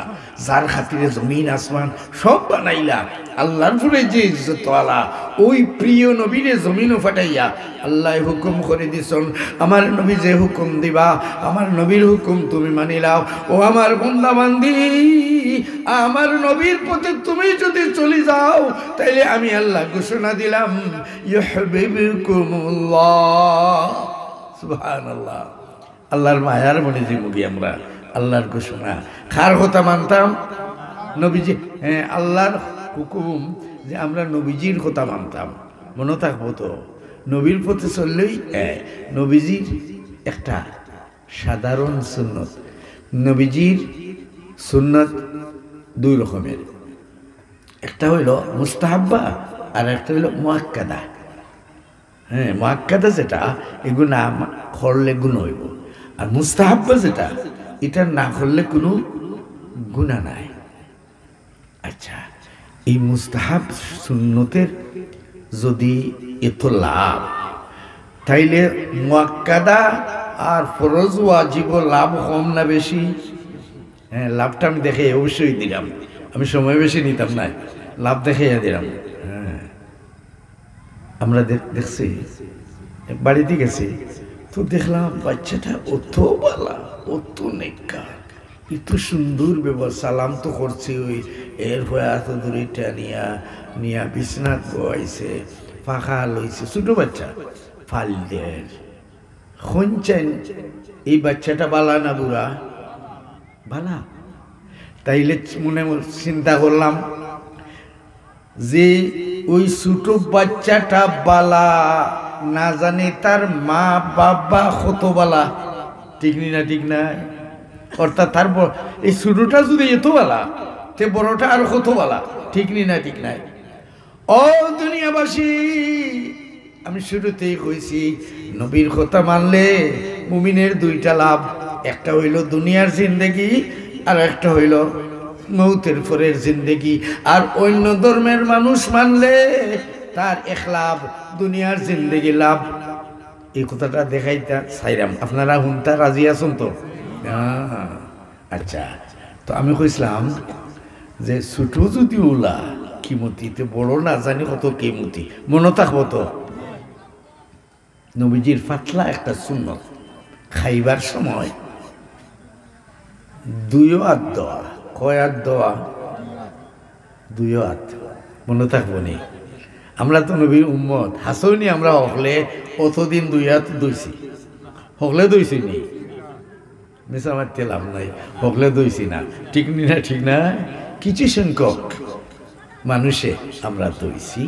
যার খাতিরে জমিন আসমান সব বানাইলা, আল্লাহর ফুলে যে ইজ্জতওয়ালা ওই প্রিয় নবীরে জমিনও ফাটাইয়া আল্লাহ হুকুম করে দিছন, আমার নবী যে হুকুম দিবা, আমার নবীর হুকুম তুমি মানিলাও। ও আমার বান্দা বান্দি, আমার নবীর পথে তুমি যদি চলে যাও, তাইলে আমি আল্লাহ ঘোষণা দিলাম, ইউহিব্বুকুমুল্লাহ। সুবহানাল্লাহ। আল্লাহর মায়ার মনে যে মুগি আমরা, আল্লাহর ঘোষণা। কার কথা মানতাম? নবীজি। হ্যাঁ, আল্লাহর হুকুম যে আমরা নবীজির কথা মানতাম। মনে থাকবো তো, নবীর পথে চললেই নবীজির একটা সাধারণ সুন্নত। নবীজির সুন্নত দুই রকমের। একটা হইল মুস্তাহাব্বা আর একটা হইল মুআক্কাদা। হ্যাঁ, মুআক্কাদা যেটা এগুলো না করলে গুণ হইব, আর মুস্তাহাব্বা যেটা এটা না করলে কোনো গুনাহ নাই। আচ্ছা, এই মুস্তাহাব সুন্নতের যদি এত লাভ, তাইলে মুআক্কাদা আর ফরজ ওয়াজিব লাভ কম না বেশি? হ্যাঁ, লাভটা আমি দেখে অবশ্যই দিলাম, আমি সময় বেশি নিতাম না, লাভ দেখে দিলাম। হ্যাঁ, আমরা দেখছি, বাড়িতে গেছি তো দেখলাম বাচ্চাটা অত বালা, অত নেককার, এত সুন্দর ব্যবহার, সালাম তো করছে, ওই এর হয়ে এত দূরে নিয়া নিয়া বিছনাথ বয়াইছে, পাখা লইছে, ছোট বাচ্চা ফালদের খঞ্চেন। এই বাচ্চাটা বালা না বুড়া? বালা। তাইলে মনে চিন্তা করলাম যে ওই ছোট বাচ্চাটা বালা না জানে তার মা বাবা কত বালা, ঠিক না ঠিক না? অর্থাৎ তার এই ছোটটা যদি এত বালা, তে বড়টা আর কত বালা, ঠিক না ঠিক নাই? ও দুনিয়াবাসী, আমি শুরুতেই কইছি নবীর কথা মানলে মুমিনের দুইটা লাভ, একটা হইল দুনিয়ার জিন্দেগি আর একটা হইল মৌতের পরের জিন্দেগি। আর অন্য ধর্মের মানুষ মানলে তার এক লাভ, দুনিয়ার জিন্দেগি লাভ। এই কথাটা দেখাইতা চাইরাম, আপনারা হুনতা রাজি আছেন তো? আচ্ছা, তো আমি কইছিলাম যে ছোট যদি ওলা কিমতিতে, বড় না জানি কত কিমতি, মনে থাকবো তো? নবীজির পাতলা একটা সুন্নত, খাইবার সময় 2 হাত দেওয়া। কয় হাত দেওয়া? 2 হাত। মনে থাকবো নি? আমরা তো নবীর উম্মত, হাসনি আমরা হকলে অতদিন 2 হাত দইছি, হকলে দইছি নি? মিশা মারতে লাভ নাই, হকলে দইছি না, ঠিক না ঠিক না? কিছু সংখ্যক মানুষে আমরা দইছি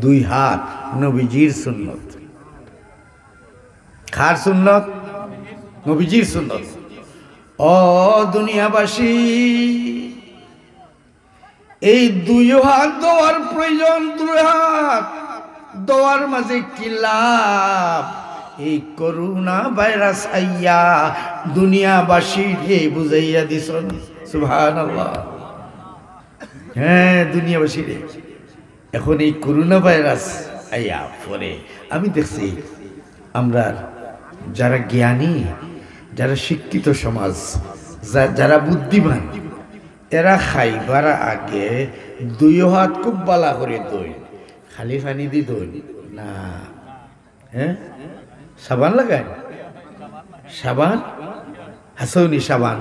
2 হাত, নবীজির সুন্নত। খার সুন্নত? নবীজির সুন্নত। ও দুনিয়াবাসী, এই 2 হাত দেওয়ার প্রয়োজন, 2 হাত দেওয়ার মাঝে কি লাভ? এই করোনা ভাইরাস আইয়া দুনিয়াবাসী রে বুঝাইয়া দিছেন। সুবহানাল্লাহ। হ্যাঁ, দুনিয়াবাসী রে এখন এই করোনা ভাইরাস আইয়া পরে আমি দেখছি আমরা যারা জ্ঞানী, যারা শিক্ষিত সমাজ, যারা বুদ্ধিমান, এরা খাইবার আগে 2 হাত খুব বালা করে দই, খালি পানি দি দই না। হ্যাঁ, সাবান লাগায়, সাবান হাসনি সাবান।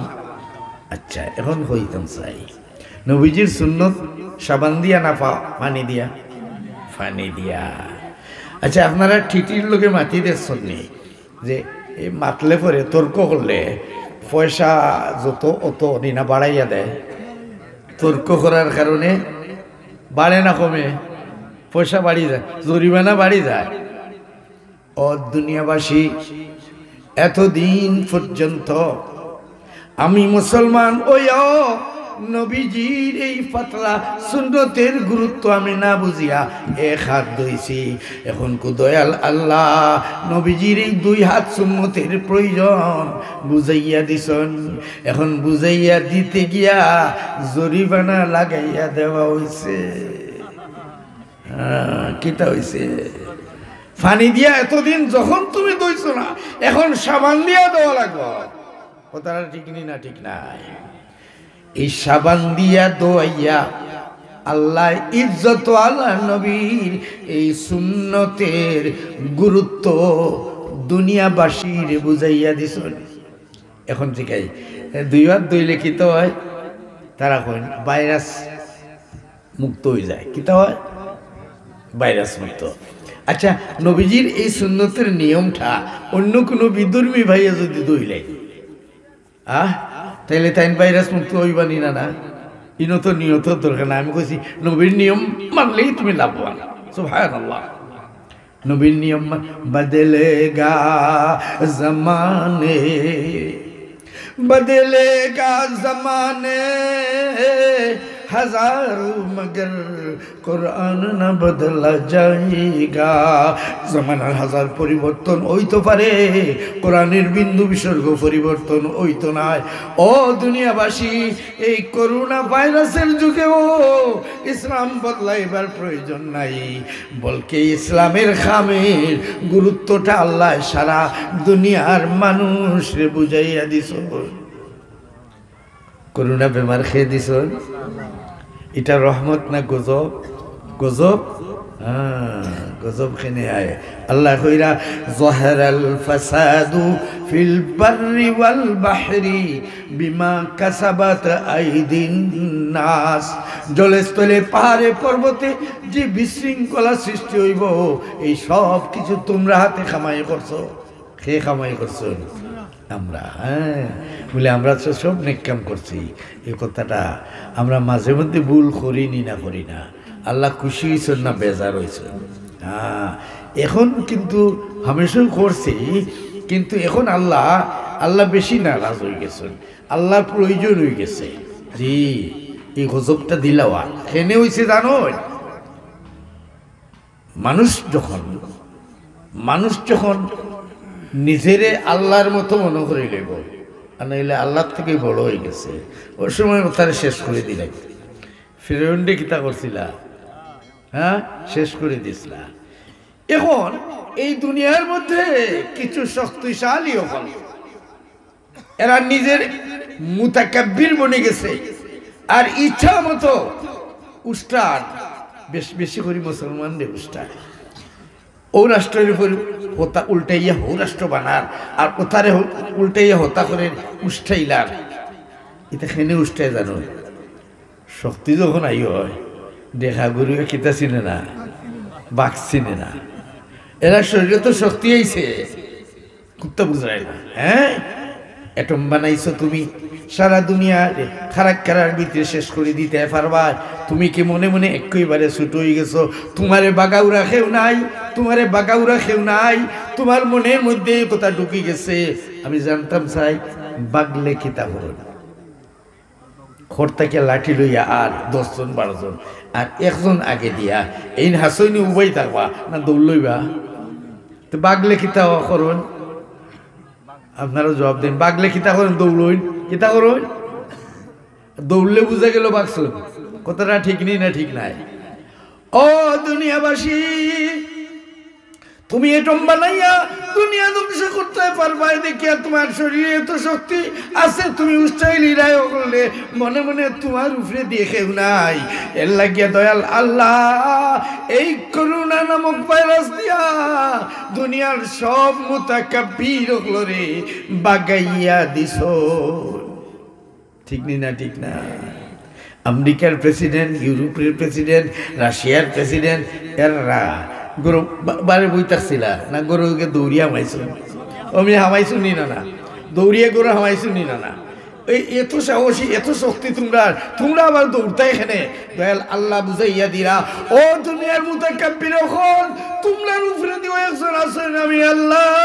আচ্ছা, এখন হইতাম চাই নবীজির সুন্নত সাবান দিয়া না পানি দিয়া? পানি দিয়া। আচ্ছা, আপনারা ঠিটির লোকে মাতি দেখছেন নি যে এই মাতলে পরে তর্ক করলে পয়সা যত অত নিনা বাড়াইয়া দেয়? তর্ক করার কারণে বাড়ে না কমে? পয়সা বাড়ি যায়, জরিমানা বাড়ি যায়। ও দুনিয়াবাসী, এতদিন পর্যন্ত আমি মুসলমান ওইও নবীজির এই পাতলা সুন্নতের গুরুত্ব আমি না বুঝিয়া 1 হাত দইছি। এখন কু দয়াল আল্লাহ নবীজির এই 2 হাত সুন্নতের প্রয়োজন বুঝাইয়া দিছেন। এখন বুঝাইয়া দিতে গিয়া জরিমানা লাগাইয়া দেওয়া হইছে। কিটা হইছে? পানি দিয়া এতদিন যখন তুমি দইছো না, এখন সাবান দিয়া দেওয়া লাগবে। কথাটা ঠিক না ঠিক নাই? এই সাবান দিয়া দোয়াইয়া আল্লাহ ইজ্জত আল্লাহ নবীর এই সুন্নতের গুরুত্ব দুনিয়াবাসীর বুঝাইয়া দিছেন। এখন ঠিকাই 2 হাত দইলে কি তো হয়? তারা কয় ভাইরাস মুক্ত হয়ে যায়। কি তো হয়? ভাইরাস মুক্ত। আচ্ছা, নবীজির এই সুন্নতের নিয়মটা অন্য কোনো বিধর্মী ভাইয়া যদি দইলে তাইলে তাই ভাইরাস মুক্ত হইবানি না? না, ইনো তো নিয়ত দরকার না। আমি কইছি নবীর নিয়ম মানলেই তুমি লাভবান। সুবহানাল্লাহ। নবীর নিয়ম বদলেগা জমানে, বদলেগা জমানে, हजारों मगर कुरान न बदला जाएगा जमानार हजार परिवर्तन হইতে পারে কোরআনের বিন্দু বিসর্গ পরিবর্তন হইতো না ও দুনিয়াবাসী এই করোনা ভাইরাসের যুগেও ইসলাম বদলাইবার প্রয়োজন নাই বলকে ইসলামের খামের গুরুত্বটা আল্লাহ সারা দুনিয়ার মানুষরে বুঝাইয়া দিছ করোনা বেমার খেয়ে দিছ এটা রহমত না গজব গজব গজব খেনে আয় আল্লাহ কইরা জহরাল ফাসাদু ফিল বাররি ওয়াল বাহরি বিমা কাসাবাত আইদিন নাস জলস্থলে পাহাড়ে পর্বতে যে বিশৃঙ্খলা সৃষ্টি হইব এই সব কিছু তোমরা হাতে কামাই করছো খেয়ে কামাই করছো আমরা বলে আমরা তো সব নেক কাম করছি এই কথাটা আমরা মাঝে মধ্যে ভুল করিনি না করি না আল্লাহ খুশি হয়েছেন না বেজার হয়েছেন এখন কিন্তু হামেশাও করছি কিন্তু এখন আল্লাহ বেশি নারাজ হয়ে গেছেন আল্লাহর প্রয়োজন হয়ে গেছে জি এই গজবটা দিলাওয়া কেনে হয়েছে জানো মানুষ যখন নিজেরে আল্লাহর মতো মনে করে লেব আর নইলে আল্লাহর থেকে বড় হয়ে গেছে ওই সময় তারা শেষ করে দিলে ফিরাউনডে কিতা করছিলা শেষ করে দিছিলা এখন এই দুনিয়ার মধ্যে কিছু শক্তিশালী হল এরা নিজের মুতাকাব্বির বনে গেছে আর ইচ্ছা মতো উস্তাদ বেশি করে মুসলমানদের উস্তাদ ও রাষ্ট্রের উপর হতা উল্টাইয়া হো রাষ্ট্র বানার আর ওতারে উল্টাইয়া হতা করে উষ্টাইলার এটা খেনে উষ্টাই জানো শক্তি যখন আই হয় দেখা গরুয়ে কিতা চিনে না বাঘ চিনে না এরা শরীরে তো শক্তি আইছে কুত্তা বুঝায় না এটম বানাইছো তুমি সারা দুনিয়া খারাপ ভিতরে শেষ করে দিতে পারবা তুমি কি মনে মনে একইবারে ছুট হয়ে গেছো তোমারে বাগাউরা খেউ নাই তোমার মনের মধ্যে কথা ঢুকি গেছে আমি জানতাম চাই বাগলে কিতা হল খরতাকে লাঠি লইয়া আর 10 জন 12 জন আর একজন আগে দিয়া এই হাসইনি উবাই থাকবা না দৌড় লইবা তো বাগলে কিতা করুন আপনারা জবাব দেন বাগলে কিতা করেন দৌড়ইন কিতা করুন দৌড়লে বুঝা গেল বাগছুন কথাটা ঠিক নেই না ঠিক নাই ও দুনিয়াবাসী তুমি এটম বানাইয়া দুনিয়া ধ্বংস করতে পারবা দেখি আর তোমার শরীরে এত শক্তি আছে তুমি উচ্চাইলি রায় করলে মনে মনে তোমার উপরে দেখেও নাই এর লাগিয়া দয়াল আল্লাহ এই করোনা নামক ভাইরাস দিয়া দুনিয়ার সব মুতাকাব্বির রে বাগাইয়া দিছ ঠিক নি না ঠিক না আমেরিকার প্রেসিডেন্ট ইউরোপের প্রেসিডেন্ট রাশিয়ার প্রেসিডেন্ট এরা গরু বারে বই থাকছিলা না গরুকে দৌড়িয়া হামাইছো আমি হামাইছো নি না দৌড়িয়া গরু হামাইছো নি না এই এত সাহসী এত শক্তি তোমরা আবার দৌড়তে এখানে দয়াল আল্লাহ বুঝাইয়া দিরা ও দুনিয়ার মুতাকাব্বির হল তোমরার উপরে দিও একজন আছেন আমি আল্লাহ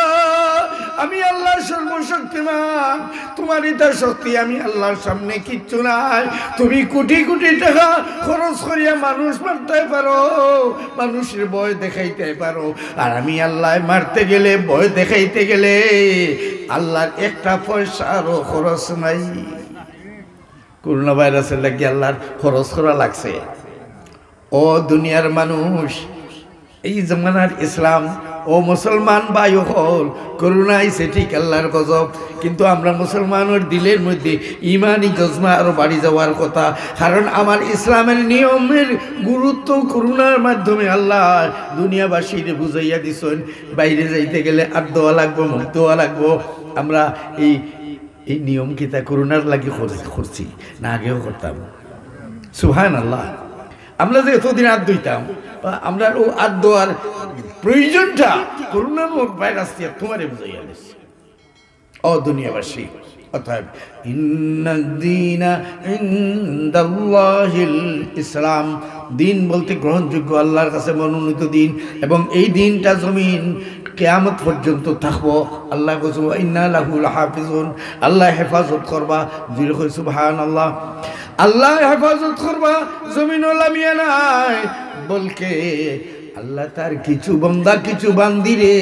সর্বশক্তিমান তোমার এটা শক্তি আমি আল্লাহর সামনে কিচ্ছু নাই তুমি কোটি কোটি টাকা খরচ করিয়া মানুষ মারতে পারো মানুষের ভয় দেখাইতে পারো আর আমি আল্লাহ মারতে গেলে ভয় দেখাইতে গেলে আল্লাহর একটা পয়সারও খরচ নাই করোনা ভাইরাসের লাগে আল্লাহর খরচ করা লাগছে ও দুনিয়ার মানুষ এই জমানার ইসলাম ও মুসলমান ভাই হল করোনা আইছে ঠিক আল্লাহর গজব কিন্তু আমরা মুসলমানের দিলের মধ্যে ইমানি জজমা আরো বাড়ি যাওয়ার কথা কারণ আমার ইসলামের নিয়মের গুরুত্ব করোনার মাধ্যমে আল্লাহ দুনিয়াবাসীরে বুঝাইয়া দিছেন বাইরে যাইতে গেলে আর দোয়া লাগবো মুখ দোয়া লাগবো আমরা এই নিয়ম কিতা করোনার লাগি করছি না আগেও করতাম সুবহানাল্লাহ আমরা যে এতদিন হাত ধুইতাম আমরা ও হাত ধোয়ার প্রয়োজনটা করোনা ভাইরাস দিয়ে তোমারে বুঝাইয়া দিচ্ছে ও দুনিয়াবাসী অতএব ইন্নাদ-দীনা ইনদাল্লাহিল ইসলাম দিন বলতে গ্রহণযোগ্য আল্লাহর কাছে মনোনীত দিন এবং এই দিনটা জমিন কিয়ামত পর্যন্ত থাকবো। আল্লাহ কইছে ইন্না লাহু লাহাফিজুন, আল্লাহ হেফাজত করবা। জুড়ে কই সুবহানাল্লাহ। আল্লাহ হেফাজত করবা, জমিনও লামিয়া নাই। বলকে আল্লাহ তার কিছু বন্দা কিছু বান্দিরে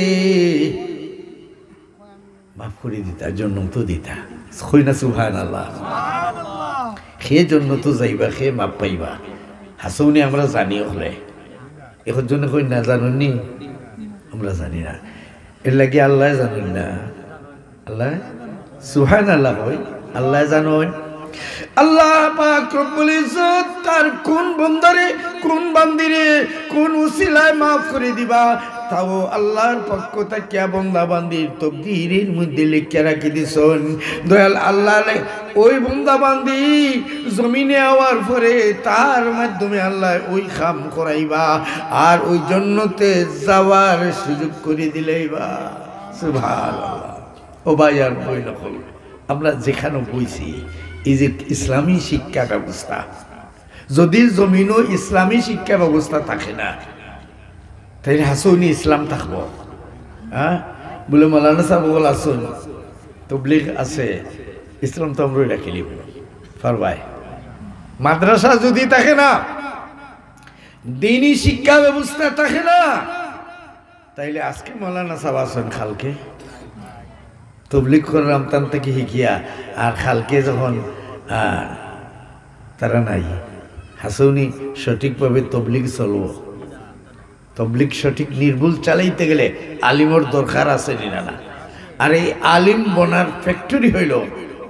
মাফ করে দিতা, জন্য তো দিতা। কই না সুবহানাল্লাহ। সে জন্য তো যাইবা, সে মাপ পাইবা। হাসৌনি আমরা জানি হলে এখন জন্য কই না জানুনি, আমরা জানি না। এর লাগে আল্লাহ জানুন না, আল্লাহ সুবহানাল্লাহ কই আল্লাহ জানুন। আল্লাহ পাক রব্বুল ইজ্জত তার কোন বন্দারে কোন বান্দিরে কোন উসিলায় মাফ করে দিবা, তাও আল্লাহর পক্ষ থেকে বন্দা বান্দির তকদীরের মধ্যে লিখে রাখি দিছেন। দয়াল আল্লাহ ওই বন্দা বান্দি জমিনে আওয়ার পরে তার মাধ্যমে আল্লাহ ওই কাম করাইবা আর ওই জান্নাতে যাওয়ার সুযোগ করে দিলেইবা। সুবহানাল্লাহ। ও ভাই আর বই নকল, আমরা যেখানে বইছি এই যে ইসলামী শিক্ষা ব্যবস্থা, যদি জমিনও ইসলামী শিক্ষা ব্যবস্থা থাকে না তাই হাসুনি ইসলাম থাকবো। হ্যাঁ বলে মৌলানা সাহেব বল আসুন তবলিগ আছে, ইসলাম তো আমরা রাখিলি পারবাই। মাদ্রাসা যদি থাকে না, দিনী শিক্ষা ব্যবস্থা থাকে না, তাইলে আজকে মৌলানা সাহেব আসুন খালকে তবলিগ করলাম তান থেকে শিখিয়া, আর খালকে যখন তারা নাই হাসুনি সঠিকভাবে তবলিগ চলব। তবলিগ সঠিক নির্ভুল চালাইতে গেলে আলিমর দরকার আছে না। আর এই আলিম বনার ফ্যাক্টরি হইল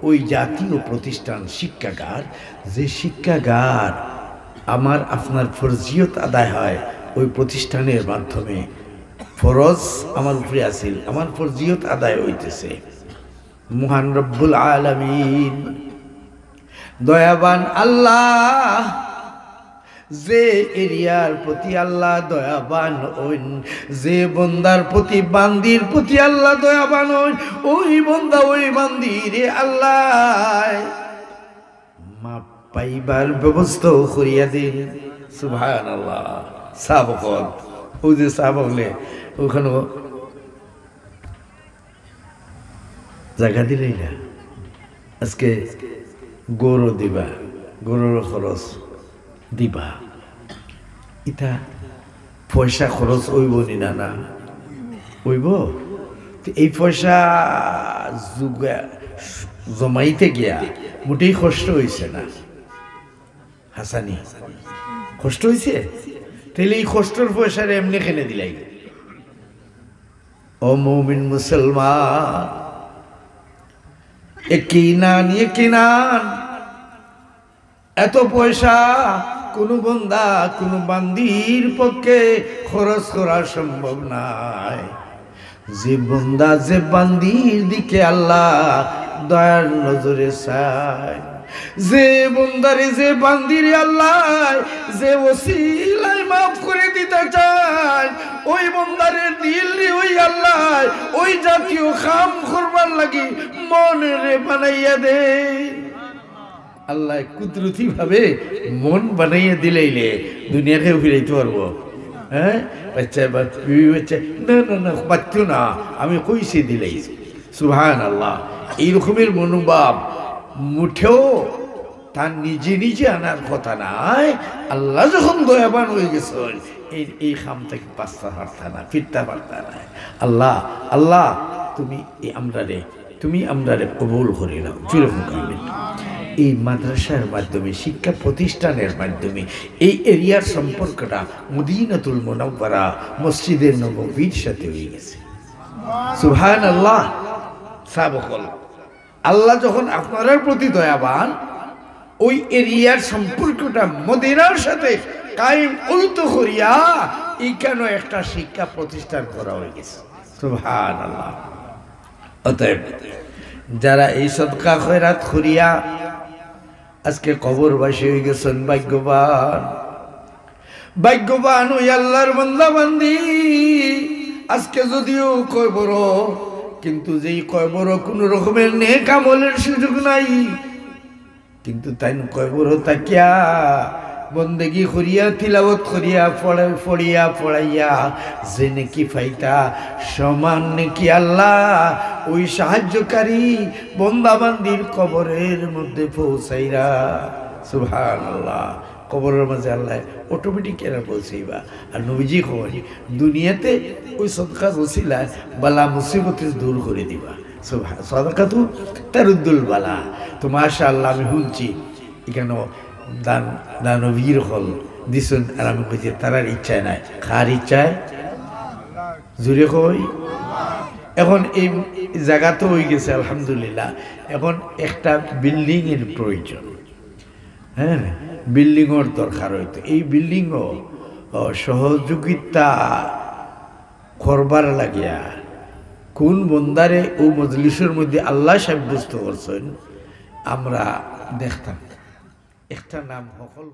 ওই জাতীয় প্রতিষ্ঠান শিক্ষাগার, যে শিক্ষাগার আমার আপনার ফরজিয়ত আদায় হয় ওই প্রতিষ্ঠানের মাধ্যমে। ফরজ আমার উপরে আসিল, আমার ফরজিয়ত আদায় হইতেছে। মহান রব্বুল আলামিন দয়াবান আল্লাহ, যে এরিয়ার প্রতি আল্লাহ দয়াবান হইন, যে বন্দার প্রতি বান্দির প্রতি আল্লাহ দয়াবান হইন, ওই বন্দা ওই বান্দিরে আল্লাহ মাপ পাইবার ব্যবস্থা করিয়া দিন। সুবহানাল্লাহ। সাবকত ওই যে সাবকলে ওখানে জায়গা দিলেই না, আজকে গরু দিবা, গরুর খরচ দিবা, ইটা পয়সা খরচ হইব নি না? না হইব। এই পয়সা জমাইতে গিয়া মোটেই কষ্ট হয়েছে না হাসানি, কষ্ট হয়েছে। তাহলে এই কষ্টর পয়সার এমনি খেলে দিলাই। ও মুমিন মুসলমান, একিনান এত পয়সা কোনো বন্দা কোনো বান্দির পক্ষে খরচ করা সম্ভব নাই। যে বন্দা যে বান্দির দিকে আল্লাহ দয়ার নজরে চায়, যে বন্দারে যে বান্দিরে আল্লাহ যে ওসিলায় মাফ করে দিতে চায়, ওই বন্দারের দিল ওই আল্লাহ ওই জাতীয় কাম করবার লাগি মনে রে বানাইয়া দে। আল্লাহ কুদরতি ভাবে মন বানাইয়া দিলেইলে দুনিয়াকে ফিরাইতে পারবো। হ্যাঁ বাচ্চা বিবি বাচ্চা না না না বাচ্চা না, আমি কইসে দিলেই। সুবহানাল্লাহ। এই রকমের মনোভাব মুঠেও তার নিজে নিজে আনার কথা নাই। আল্লাহ যখন দয়াবান হয়ে গেছেন এই খাম থেকে পাঁচটা পারতা না, ফিরতে পারতা না। আল্লাহ আল্লাহ তুমি আমরারে কবুল করে নাও। যেরকম করবেন এই মাদ্রাসার মাধ্যমে শিক্ষা প্রতিষ্ঠানের মাধ্যমে এই এরিয়ার সম্পর্কটা মদিনাতুল মুনাওয়ারা মসজিদের নববীর সাথে হয়ে গেছে। সুবহানাল্লাহ। সাবকল আল্লাহ যখন আপনার প্রতি দয়াবান, ওই এরিয়ার সম্পর্কটা মদিনার সাথে কায়েম উল্টো করিয়া এখানে একটা শিক্ষা প্রতিষ্ঠান করা হয়ে গেছে। সুবহানাল্লাহ। অতএব যারা এই সদকা খয়রাত করিয়া আজকে কবরবাসী হয়ে গেছেন, ভাগ্যবান ওই আল্লাহর বান্দা বান্দি। আজকে যদিও কবর, কিন্তু যেই কবর কোন রকমের নেক আমলের সুযোগ নাই, কিন্তু তাই কবর তাকিয়া বন্দেগি করিয়া তিলাওয়াত করিয়া পড়িয়া পড়াইয়া যে নেকি ফাইতা সমান নেকি আল্লাহ ওই সাহায্যকারী বন্দাবান্দির কবরের মধ্যে পৌঁছাইরা। সুবহানাল্লাহ। কবরের মাঝে আল্লাহ অটোমেটিক এরা পৌঁছাইবা। আর নবীজি কয় দুনিয়াতে ওই সদকা ওসিলায় বালা মুসিবতের দূর করে দিবা। সদকা তো তারুদ্দুল বালা। তো মাশাআল্লাহ আমি শুনছি এখানে দানবীর হল দিছেন, আর আমি কইছি তারার ইচ্ছায় নাই, কার ইচ্ছায়? জুড়ে কই। এখন এই জায়গা তো হয়ে গেছে আলহামদুলিল্লাহ। এখন একটা বিল্ডিংয়ের প্রয়োজন। হ্যাঁ, বিল্ডিংয়ের দরকার হইতো। এই বিল্ডিংও সহযোগিতা করবার লাগিয়া কোন বন্দারে ও মজলিসের মধ্যে আল্লাহ সাব্যস্ত করছেন আমরা দেখতাম। একটা নাম হকল